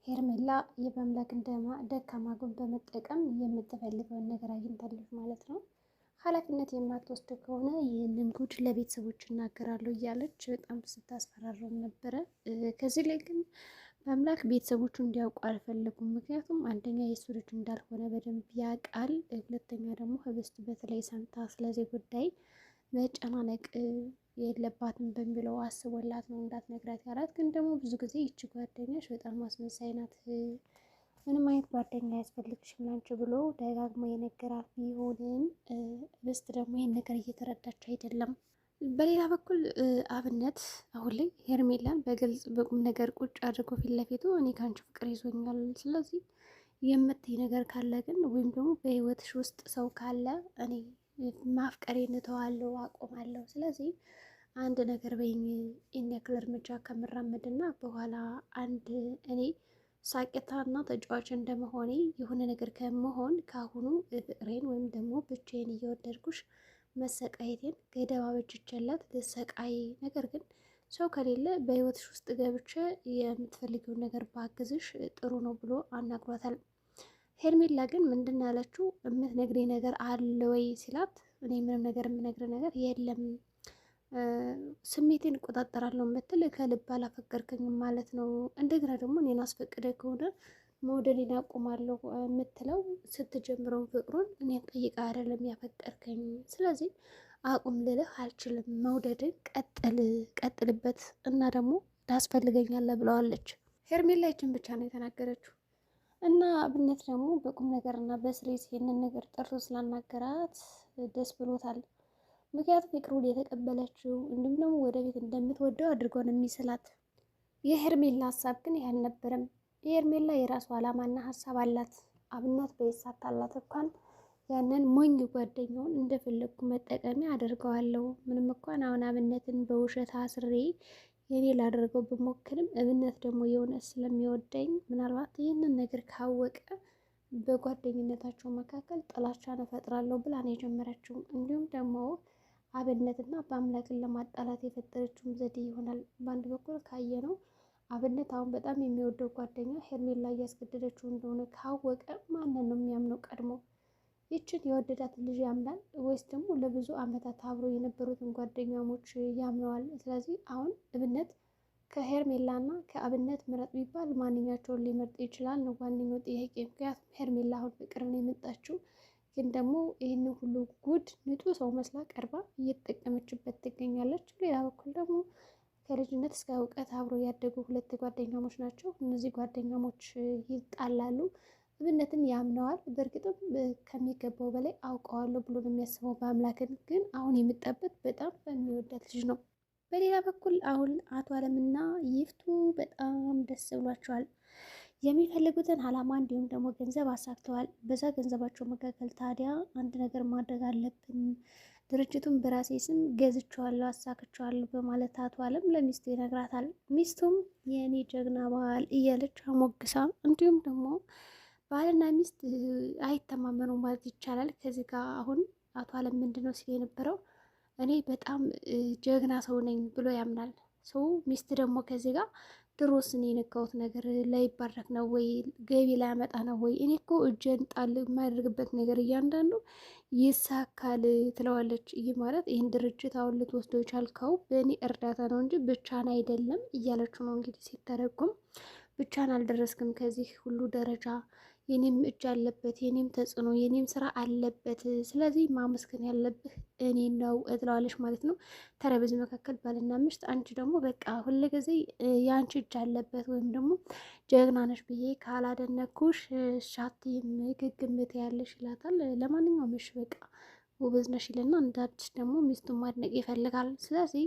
ሄርሜላ የበአምላክ ደካማ ጎን በመጠቀም የምትፈልገውን ነገር አግኝታለች ማለት ነው። ኃላፊነት የማትወስድ ከሆነ ይህንን ጉድ ለቤተሰቦች እናገራለሁ እያለች በጣም ስታስፈራረም ነበረ። ከዚህ ላይ ግን በአምላክ ቤተሰቦቹ እንዲያውቁ አልፈለጉም። ምክንያቱም አንደኛ የእሱ ልጅ እንዳልሆነ በደንብ ያውቃል። ሁለተኛ ደግሞ ህብስት በተለይ ሰምታ ስለዚህ ጉዳይ መጨናነቅ የለባትም በሚለው አስቦላት ነው እንዳትነግራት ያላት። ግን ደግሞ ብዙ ጊዜ ይቺ ጓደኛሽ በጣም አስመሳይ ናት፣ ምንም አይነት ጓደኛ አያስፈልግሽም ላንቺ ብሎ ደጋግሞ የነገራት ቢሆንም ህብስት ደግሞ ይህን ነገር እየተረዳች አይደለም። በሌላ በኩል አብነት አሁን ላይ ሄርሜላን በግልጽ በቁም ነገር ቁጭ አድርጎ ፊት ለፊቱ እኔ ከአንቺ ፍቅር ይዞኛል፣ ስለዚህ የምትይ ነገር ካለ ግን ወይም ደግሞ በህይወትሽ ውስጥ ሰው ካለ እኔ ማፍቀሬን እተዋለሁ፣ አቆማለሁ። ስለዚህ አንድ ነገር በይኝ፣ ይህን ያክል እርምጃ ከምራመድና በኋላ አንድ እኔ ሳቂታና ተጫዋች እንደመሆኔ የሆነ ነገር ከመሆን ካሁኑ ፍቅሬን ወይም ደግሞ ብቻዬን እየወደድኩሽ መሰቃየቴን ገደብ አበጅቼላት ልሰቃይ፣ ነገር ግን ሰው ከሌለ በህይወትሽ ውስጥ ገብቼ የምትፈልጊውን ነገር ባግዝሽ ጥሩ ነው ብሎ አናግሯታል። ሄርሜላ ግን ምንድን ያለችው የምትነግረኝ ነገር አለ ወይ ሲላት፣ እኔ ምንም ነገር የምነግር ነገር የለም፣ ስሜቴን እቆጣጠራለሁ የምትል ከልብ አላፈቀርከኝም ማለት ነው። እንደገና ደግሞ እኔን አስፈቅደ ከሆነ መውደዴን አቁማለሁ የምትለው ስትጀምረውን ፍቅሩን እኔን ጠይቃ አይደለም ያፈቀርከኝ፣ ስለዚህ አቁም ልልህ አልችልም፣ መውደድን ቀጥልበት እና ደግሞ ታስፈልገኛለህ ብለዋለች። ሄርሜላ ይችን ብቻ ነው የተናገረችው። እና አብነት ደግሞ በቁም ነገር እና በስሬት ይሄንን ነገር ጠርቶ ስላናገራት ደስ ብሎታል። ምክንያቱም ፍቅሩን የተቀበለችው እንዲሁም ደግሞ ወደ ቤት እንደምትወደው አድርጎ ነው የሚስላት። የሄርሜላ ሀሳብ ግን ይህ አልነበረም። የሄርሜላ የራሱ ዓላማና ሀሳብ አላት። አብነት በይሳካላት እንኳን ያንን ሞኝ ጓደኛውን እንደፈለግኩ መጠቀሚያ አደርገዋለሁ። ምንም እንኳን አሁን አብነትን በውሸት አስሬ የኔ ላደርገው ብሞክርም እብነት ደግሞ የእውነት ስለሚወደኝ ምናልባት ይህንን ነገር ካወቀ በጓደኝነታቸው መካከል ጥላቻን እፈጥራለሁ ብላ ነው የጀመረችው። እንዲሁም ደግሞ አብነትና በአምላክን ለማጣላት የፈጠረችውም ዘዴ ይሆናል። በአንድ በኩል ካየ ነው አብነት አሁን በጣም የሚወደው ጓደኛ ሄርሜላ እያስገደደችው እንደሆነ ካወቀ ማንን ነው የሚያምነው ቀድሞ? ይችን የወደዳት ልጅ ያምናል ወይስ ደግሞ ለብዙ ዓመታት አብሮ የነበሩትን ጓደኛሞች ያምነዋል? ስለዚህ አሁን እብነት ከሄርሜላና ከአብነት ምረጥ ቢባል ማንኛቸውን ሊመርጥ ይችላል ነው ዋነኛው ጥያቄ። ምክንያቱም ሄርሜላ አሁን ፍቅርን የመጣችው ግን ደግሞ ይህን ሁሉ ጉድ ንጡ ሰው መስላ ቀርባ እየተጠቀመችበት ትገኛለች። ሌላ በኩል ደግሞ ከልጅነት እስከ እውቀት አብሮ ያደጉ ሁለት ጓደኛሞች ናቸው። እነዚህ ጓደኛሞች ይጣላሉ። እብነትን ያምነዋል። በእርግጥም ከሚገባው በላይ አውቀዋለሁ ብሎ ነው የሚያስበው በአምላክን። ግን አሁን የምጠበት በጣም በሚወዳት ልጅ ነው። በሌላ በኩል አሁን አቶ አለምና ይፍቱ በጣም ደስ ብሏቸዋል። የሚፈልጉትን አላማ እንዲሁም ደግሞ ገንዘብ አሳክተዋል። በዛ ገንዘባቸው መካከል ታዲያ አንድ ነገር ማድረግ አለብን፣ ድርጅቱን በራሴ ስም ገዝቼዋለሁ፣ አሳክቼዋለሁ በማለት አቶ አለም ለሚስቱ ይነግራታል። ሚስቱም የእኔ ጀግና ባል እያለች አሞግሳ እንዲሁም ደግሞ ባልና ሚስት አይተማመኑም ማለት ይቻላል። ከዚህ ጋር አሁን አቶ አለም ምንድነው ሲል የነበረው እኔ በጣም ጀግና ሰው ነኝ ብሎ ያምናል ሰው። ሚስት ደግሞ ከዚህ ጋር ድሮስ እኔ የነካሁት ነገር ላይባረክ ነው ወይ ገቢ ላያመጣ ነው ወይ? እኔ እኮ እጄን ጣል የማያደርግበት ነገር እያንዳንዱ ይሳካል ትለዋለች። ይህ ማለት ይህን ድርጅት አሁን ልትወስደው የቻልከው በእኔ እርዳታ ነው እንጂ ብቻን አይደለም እያለችው ነው እንግዲህ ሲተረጉም። ብቻን አልደረስክም ከዚህ ሁሉ ደረጃ፣ የኔም እጅ አለበት፣ የኔም ተጽዕኖ፣ የኔም ስራ አለበት። ስለዚህ ማመስገን ያለብህ እኔ ነው እትለዋለች ማለት ነው። ታዲያ በዚህ መካከል ባልና ሚስት አንቺ ደግሞ በቃ ሁልጊዜ የአንቺ እጅ አለበት ወይም ደግሞ ጀግና ነሽ ብዬ ካላደነኩሽ ሻቲም ግግምት ያለሽ ይላታል። ለማንኛውም እሺ በቃ ጎበዝ ነሽ ይልና እንዳዲስ ደግሞ ሚስቱን ማድነቅ ይፈልጋል። ስለዚህ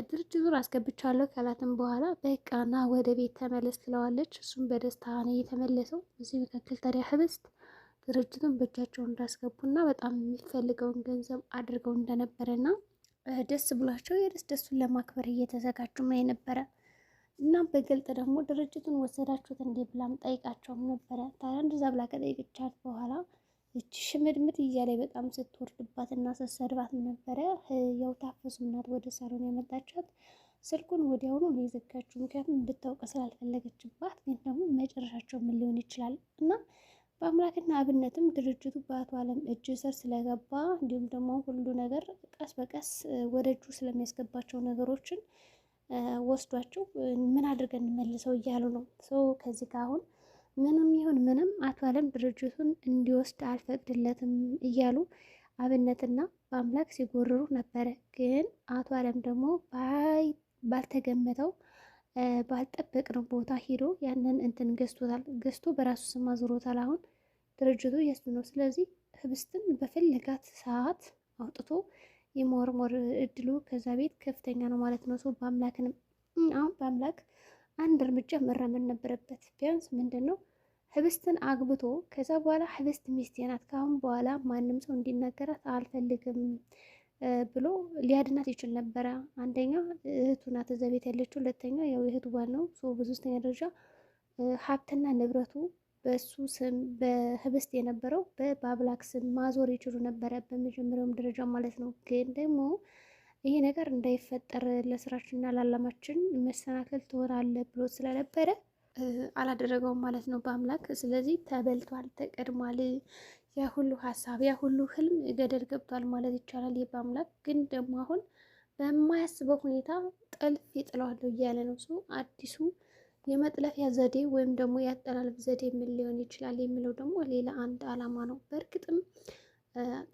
ድርጅቱን አስገብቻለሁ ካላትም በኋላ በቃ ና ወደ ቤት ተመለስ ትለዋለች። እሱም በደስታ ነው የተመለሰው። በዚህ መካከል ታዲያ ህብስት ድርጅቱን በእጃቸው እንዳስገቡና በጣም የሚፈልገውን ገንዘብ አድርገው እንደነበረና ደስ ብሏቸው ደሱን ለማክበር እየተዘጋጁም ነው የነበረ እና በግልጥ ደግሞ ድርጅቱን ወሰዳችሁት እንዴ ብላም ጠይቃቸውም ነበረ። ታዲያ እንደዛ ብላ ከጠይቅቻት በኋላ እቺ ሽምድምድ እያለ በጣም ስትወርድባት እና ስትሰድባት ነበረ። ያው ታፈሱ እናት ወደ ሳሎን ያመጣቻት ስልኩን ወዲያውኑ ነው የዘጋችው። ምክንያቱም እንድታውቅ ስላልፈለገችባት። ግን ደግሞ መጨረሻቸው ምን ሊሆን ይችላል እና በአምላክና አብነትም ድርጅቱ በአቶ አለም እጅ ስር ስለገባ እንዲሁም ደግሞ ሁሉ ነገር ቀስ በቀስ ወደ እጁ ስለሚያስገባቸው ነገሮችን ወስዷቸው ምን አድርገን እንመልሰው እያሉ ነው። ሰው ከዚህ ጋር አሁን ምንም ይሁን ምንም አቶ አለም ድርጅቱን እንዲወስድ አልፈቅድለትም እያሉ አብነትና በአምላክ ሲጎርሩ ነበረ። ግን አቶ አለም ደግሞ ባልተገመተው ባልጠበቅነው ቦታ ሂዶ ያንን እንትን ገዝቶታል። ገዝቶ በራሱ ስም አዙሮታል። አሁን ድርጅቱ የሱ ነው። ስለዚህ ህብስትን በፈለጋት ሰዓት አውጥቶ የመወርወር እድሉ ከዛ ቤት ከፍተኛ ነው ማለት ነው። ሰው በአምላክንም አሁን በአምላክ አንድ እርምጃ መራመድ ነበረበት። ቢያንስ ምንድን ነው ህብስትን አግብቶ ከዛ በኋላ ህብስት ሚስቴ ናት ከአሁን በኋላ ማንም ሰው እንዲናገራት አልፈልግም ብሎ ሊያድናት ይችል ነበረ። አንደኛ እህቱ ናት እዛ ቤት ያለችው፣ ሁለተኛ ያው የእህቱ ባል ነው። በሶስተኛ ደረጃ ሀብትና ንብረቱ በሱ ስም በህብስት የነበረው በአምላክ ስም ማዞር ይችሉ ነበረ፣ በመጀመሪያውም ደረጃ ማለት ነው። ግን ደግሞ ይሄ ነገር እንዳይፈጠር ለስራችንና ለዓላማችን መሰናክል ትሆናለህ ብሎ ስለነበረ አላደረገውም ማለት ነው በአምላክ። ስለዚህ ተበልቷል፣ ተቀድሟል። ያ ሁሉ ሀሳብ ያ ሁሉ ህልም ገደል ገብቷል ማለት ይቻላል። ይህ በአምላክ ግን ደግሞ አሁን በማያስበው ሁኔታ ጥልፍ ይጥለዋለሁ እያለ ነው። ሰው አዲሱ የመጥለፊያ ዘዴ ወይም ደግሞ የአጠላለፍ ዘዴ ምን ሊሆን ይችላል የሚለው ደግሞ ሌላ አንድ አላማ ነው። በእርግጥም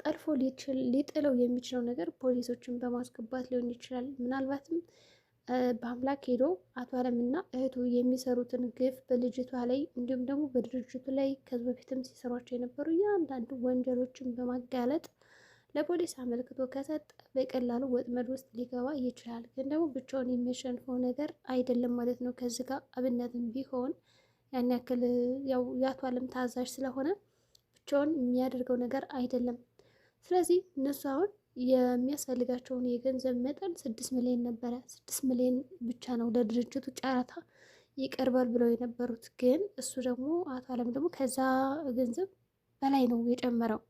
ጠልፎ ሊጥለው የሚችለው ነገር ፖሊሶችን በማስገባት ሊሆን ይችላል። ምናልባትም በአምላክ ሄዶ አቶ አለምና እህቱ የሚሰሩትን ግፍ በልጅቷ ላይ እንዲሁም ደግሞ በድርጅቱ ላይ ከዚህ በፊትም ሲሰሯቸው የነበሩ እያንዳንዱ ወንጀሎችን በማጋለጥ ለፖሊስ አመልክቶ ከሰጠ በቀላሉ ወጥመድ ውስጥ ሊገባ ይችላል። ግን ደግሞ ብቻውን የሚያሸንፈው ነገር አይደለም ማለት ነው። ከዚህ ጋር አብነትም ቢሆን ያን ያክል ያው የአቶ አለም ታዛዥ ስለሆነ ብቻውን የሚያደርገው ነገር አይደለም። ስለዚህ እነሱ አሁን የሚያስፈልጋቸውን የገንዘብ መጠን 6 ሚሊዮን ነበረ። 6 ሚሊዮን ብቻ ነው ለድርጅቱ ጨረታ ይቀርባል ብለው የነበሩት። ግን እሱ ደግሞ አቶ አለም ደግሞ ከዛ ገንዘብ በላይ ነው የጨመረው።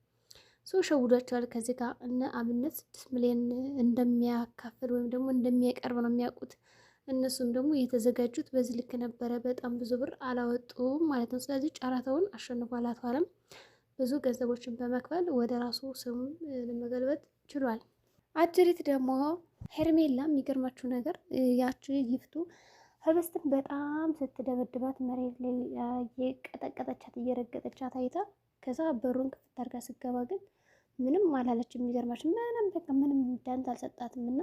ሰው ሸውዷቸዋል። ከዚህ ጋር እነ አብነት 6 ሚሊዮን እንደሚያካፍል ወይም ደግሞ እንደሚያቀርብ ነው የሚያውቁት። እነሱም ደግሞ የተዘጋጁት በዚህ ልክ ነበረ። በጣም ብዙ ብር አላወጡም ማለት ነው። ስለዚህ ጨረታውን አሸንፏል አቶ አለም ብዙ ገንዘቦችን በመክፈል ወደ ራሱ ስም ለመገልበጥ ችሏል። አጅሪት ደግሞ ሄርሜላ የሚገርማችሁ ነገር ያቺ ይፍቱ ህብስትን በጣም ስትደበድባት መሬት ላይ እየቀጠቀጠቻት እየረገጠቻት አይታ ከዛ በሩን ክፍት አድርጋ ስገባ ግን ምንም አላለች። የሚገርማችሁ ምንም በቃ ምንም ዳንት አልሰጣትም እና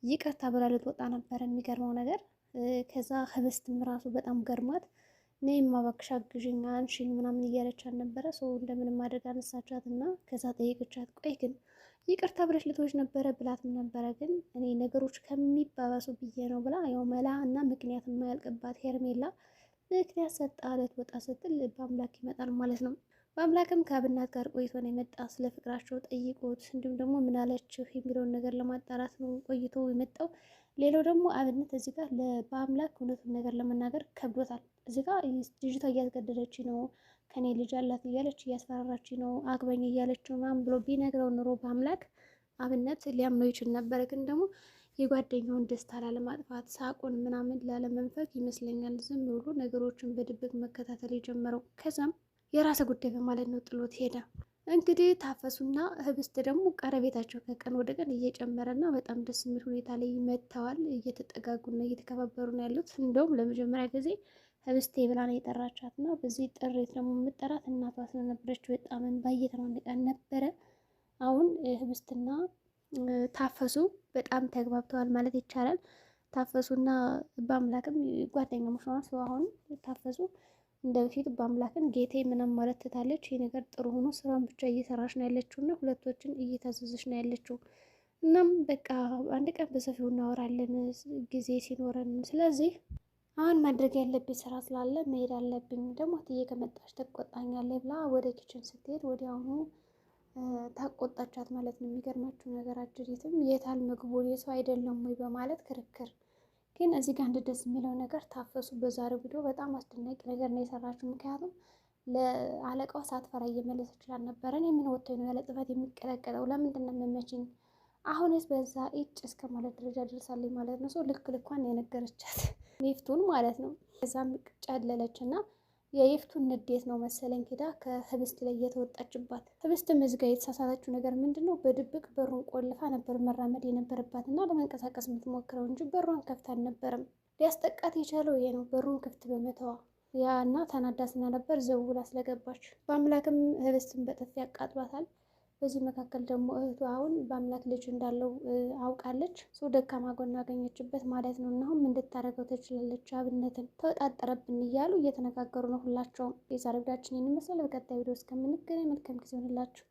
ይቅርታ ብላ ልትወጣ ነበረ። የሚገርመው ነገር ከዛ ህብስትም ራሱ በጣም ገርማት ነይማ እባክሽ አግዥኝ አንሺኝ ምናምን እያለቻት ነበረ። ሰው እንደምንም አድርጋ አነሳቻት እና ከዛ ጠየቀቻት። ቆይ ግን ይቅርታ ብለሽ ልትወጪ ነበረ ብላትም ነበረ። ግን እኔ ነገሮች ከሚባባሱ ብዬ ነው ብላ ያው መላ እና ምክንያት የማያልቅባት ሄርሜላ ምክንያት ሰጣ ልትወጣ ስትል በአምላክ ይመጣል ማለት ነው። በአምላክም ከአብናት ጋር ቆይቶ ነው የመጣ። ስለ ፍቅራቸው ጠይቆት እንዲሁም ደግሞ ምናለችው የሚለውን ነገር ለማጣራት ነው ቆይቶ የመጣው። ሌላው ደግሞ አብነት እዚህ ጋር በአምላክ እውነቱን ነገር ለመናገር ከብዶታል። እዚህ ጋር ልጅቷ እያስገደደች ነው፣ ከኔ ልጅ አላት እያለች እያስፈራራች ነው፣ አግባኝ እያለች ነው ምናምን ብሎ ቢነግረው ኑሮ በአምላክ አብነት ሊያምነው ይችል ነበረ። ግን ደግሞ የጓደኛውን ደስታ ላለማጥፋት ሳቁን ምናምን ላለመንፈግ ይመስለኛል ዝም ብሎ ነገሮችን በድብቅ መከታተል የጀመረው። ከዛም የራሰ ጉዳይ በማለት ነው ጥሎት ሄደ። እንግዲህ ታፈሱና ህብስት ደግሞ ቀረቤታቸው ከቀን ወደ ቀን እየጨመረና በጣም ደስ የሚል ሁኔታ ላይ መጥተዋል። እየተጠጋጉና እየተከባበሩ ነው ያሉት። እንደውም ለመጀመሪያ ጊዜ ህብስቴ ብላ ነው የጠራቻት እና በዚህ ጥሬት ደግሞ የምጠራት እናቷ ስለነበረች በጣም ባየተናነቃን ነበረ። አሁን ህብስትና ታፈሱ በጣም ተግባብተዋል ማለት ይቻላል። ታፈሱና በአምላክም ጓደኛሞች ነው። አሁን ታፈሱ እንደ በፊት በአምላክን ጌቴ ምንም ማለት ትታለች። ይህ ነገር ጥሩ ሆኖ ስራውን ብቻ እየሰራች ነው ያለችው እና ሁለቶችን እየታዘዘች ነው ያለችው። እናም በቃ አንድ ቀን በሰፊው እናወራለን ጊዜ ሲኖረን። ስለዚህ አሁን ማድረግ ያለብኝ ስራ ስላለ መሄድ አለብኝ። ደግሞ እትዬ ከመጣች ተቆጣኛለች ብላ ወደ ኪችን ስትሄድ ወዲያውኑ ታቆጣቻት ማለት ነው። የሚገርማችሁ ነገር አጅሪትም የታል ምግቡ የሰው አይደለም ወይ በማለት ክርክር። ግን እዚህ ጋር አንድ ደስ የሚለው ነገር ታፈሱ በዛሬው ቪዲዮ በጣም አስደናቂ ነገር ነው የሰራችው። ምክንያቱም ለአለቃው ሳትፈራ እየመለሰች ይችላል ነበረ። እኔ ምን ወጥቶኝ ነው ያለ ጥፋት የሚቀለቀለው? ለምንድን ነው የምመችኝ? አሁንስ በዛ እጭ እስከ ማለት ደረጃ ደርሳለች ማለት ነው። ሰው ልክ ልኳን የነገረቻት ይፍቱን ማለት ነው። ከዛም ጨለለች እና የይፍቱን ንዴት ነው መሰለኝ ሄዳ ከህብስት ላይ እየተወጣችባት። ህብስት ምዝጋ የተሳሳተችው ነገር ምንድን ነው? በድብቅ በሩን ቆልፋ ነበር መራመድ የነበረባት እና ለመንቀሳቀስ የምትሞክረው እንጂ በሯን ከፍታ አልነበረም። ሊያስጠቃት የቻለው ይሄ ነው፣ በሩን ክፍት በመተዋ ያ እና ተናዳ ስለነበር ዘው ብላ ስለገባች። በአምላክም ህብስትን በጥፊ ያቃጥሏታል። በዚህ መካከል ደግሞ እህቱ አሁን በአምላክ ልጅ እንዳለው አውቃለች። ሰው ደካማ ጎን አገኘችበት ማለት ነው። እና አሁን እንድታደርገው ትችላለች። አብነትን ተወጣጠረብን እያሉ እየተነጋገሩ ነው ሁላቸውም። የዛሬ ቪዲዮአችን ይህን ይመስላል። በቀጣይ ቪዲዮ እስከምንገናኝ መልካም ጊዜ ይሆንላችሁ።